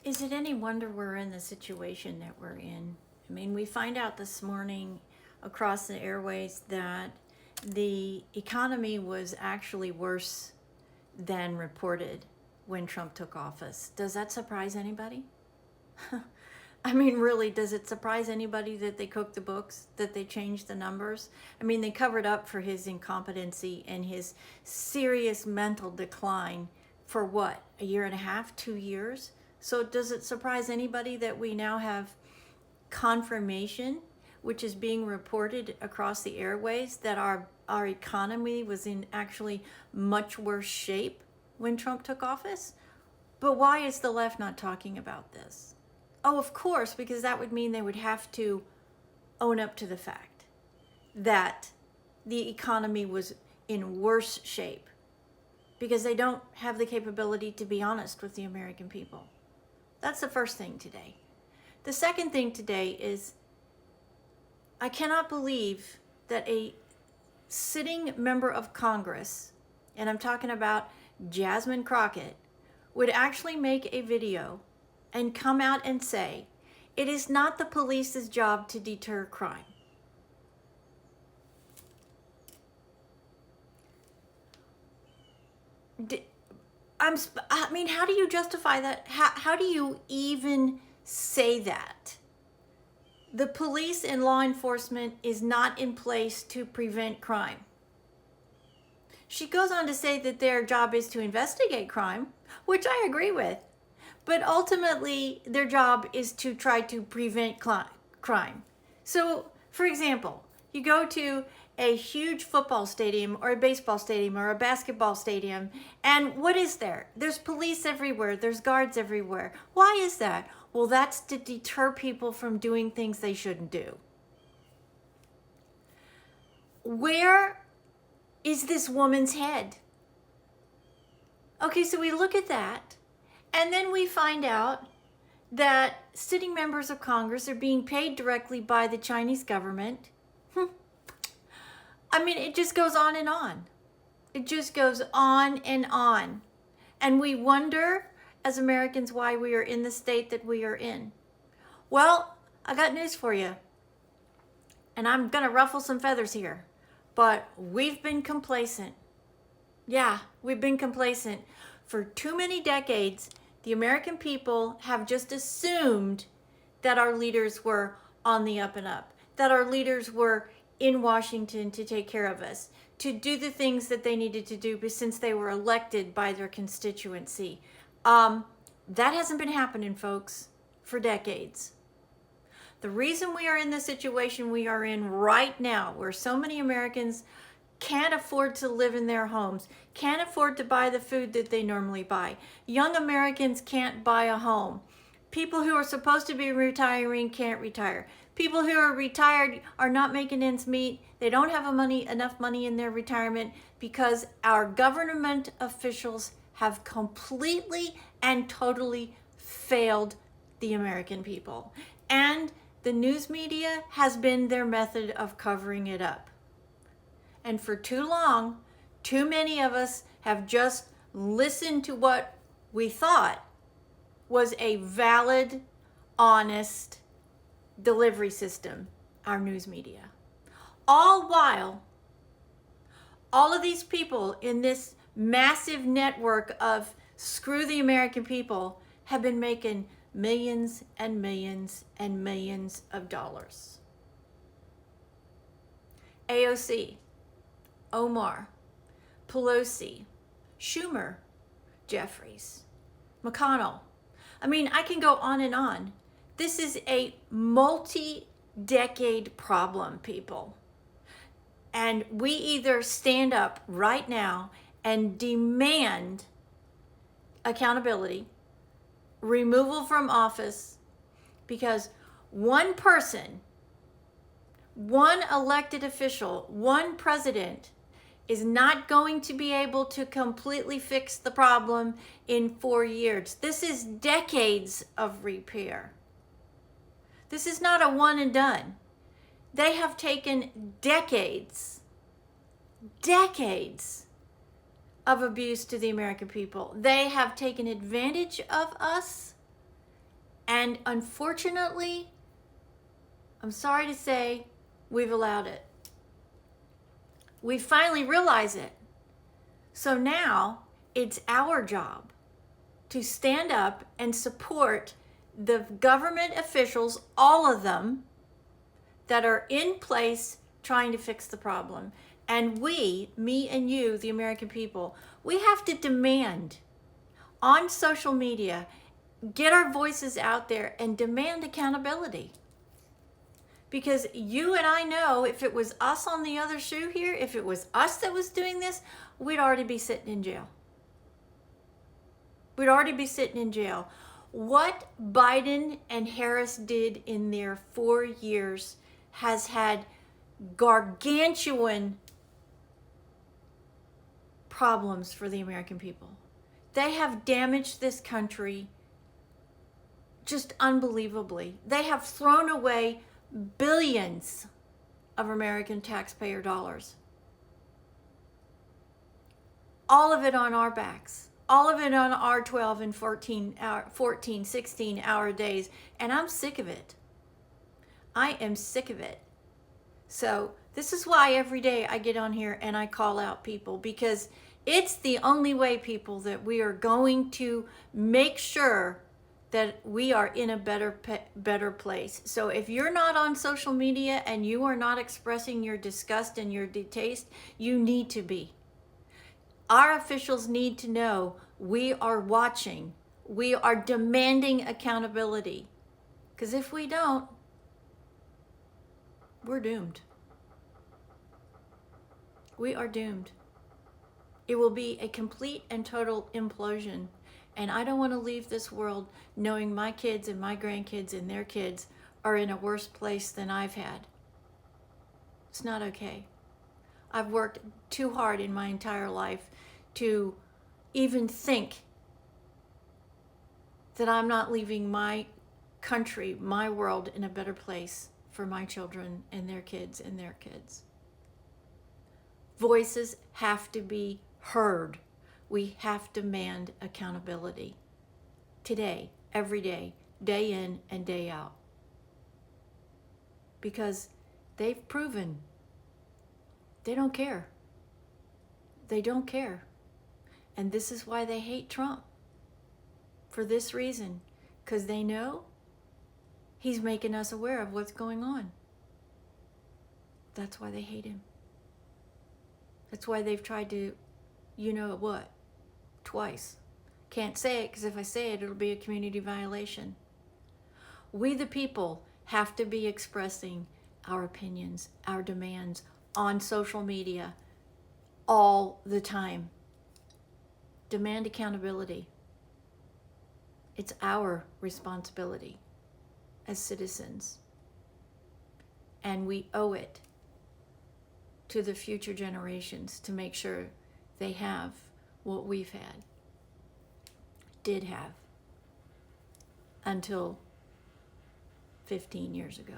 Is it any wonder we're in the situation that we're in? I mean, we find out this morning across the airways that the economy was actually worse than reported when Trump took office. Does that surprise anybody? I mean, really, does it surprise anybody that they cooked the books, that they changed the numbers? I mean, they covered up for his incompetency and his serious mental decline for what, a year and a half, 2 years? So, does it surprise anybody that we now have confirmation, which is being reported across the airways, that our economy was in actually much worse shape when Trump took office? But why is the left not talking about this? Oh, of course, because that would mean they would have to own up to the fact that the economy was in worse shape because they don't have the capability to be honest with the American people. That's the first thing today. The second thing today is I cannot believe that a sitting member of Congress, and I'm talking about Jasmine Crockett, would actually make a video and come out and say, it is not the police's job to deter crime. I mean, how do you justify that? How do you even say that? The police and law enforcement is not in place to prevent crime. She goes on to say that their job is to investigate crime, which I agree with. But ultimately, their job is to try to prevent crime. So, for example, you go to a huge football stadium or a baseball stadium or a basketball stadium, and what is there? There's police everywhere, there's guards everywhere. Why is that? Well, that's to deter people from doing things they shouldn't do. Where is this woman's head? Okay, so we look at that, and then we find out that sitting members of Congress are being paid directly by the Chinese government. I mean, it just goes on and on. It just goes on and on. And we wonder, as Americans, why we are in the state that we are in. Well, I got news for you. And I'm going to ruffle some feathers here. But we've been complacent. Yeah, we've been complacent. For too many decades, the American people have just assumed that our leaders were on the up and up, that our leaders were in Washington to take care of us, to do the things that they needed to do since they were elected by their constituency. That hasn't been happening, folks, for decades. The reason we are in the situation we are in right now, where so many Americans can't afford to live in their homes, can't afford to buy the food that they normally buy. Young Americans can't buy a home. People who are supposed to be retiring can't retire. People who are retired are not making ends meet. They don't have enough money in their retirement because our government officials have completely and totally failed the American people. And the news media has been their method of covering it up. And for too long, too many of us have just listened to what we thought was a valid, honest delivery system, our news media. All while, all of these people in this massive network of screw the American people have been making millions and millions and millions of dollars. AOC, Omar, Pelosi, Schumer, Jeffries, McConnell. I mean, I can go on and on. This is a multi-decade problem, people. And we either stand up right now and demand accountability, removal from office, because one person, one elected official, one president is not going to be able to completely fix the problem in 4 years. This is decades of repair. This is not a one and done. They have taken decades of abuse to the American people. They have taken advantage of us And unfortunately, I'm sorry to say, we've allowed it. We finally realize it. So now it's our job to stand up and support the government officials, all of them, that are in place trying to fix the problem. And we, me and you, the American people, we have to demand on social media, get our voices out there and demand accountability. Because you and I know if it was us on the other shoe here, if it was us that was doing this, we'd already be sitting in jail. We'd already be sitting in jail. What Biden and Harris did in their 4 years has had gargantuan problems for the American people. They have damaged this country just unbelievably. They have thrown away billions of American taxpayer dollars. All of it on our backs. All of it on our 12 and 14, 16-hour days. And I'm sick of it. I am sick of it. So this is why every day I get on here and I call out people, because it's the only way, people, that we are going to make sure that we are in a better place. So if you're not on social media and you are not expressing your disgust and your distaste, you need to be. Our officials need to know we are watching. We are demanding accountability. Because if we don't, we're doomed. We are doomed. It will be a complete and total implosion. And I don't want to leave this world knowing my kids and my grandkids and their kids are in a worse place than I've had. It's not okay. I've worked too hard in my entire life to even think that I'm not leaving my country, my world, in a better place for my children and their kids and their kids. Voices have to be heard. We have to demand accountability today, every day, day in and day out. Because they've proven they don't care. They don't care. And this is why they hate Trump. For this reason. Because they know he's making us aware of what's going on. That's why they hate him. That's why they've tried to, you know what, twice. Can't say it, because if I say it, it'll be a community violation. We the people have to be expressing our opinions, our demands on social media all the time. Demand accountability. It's our responsibility as citizens. And we owe it to the future generations to make sure they have what we've had, did have, until 15 years ago.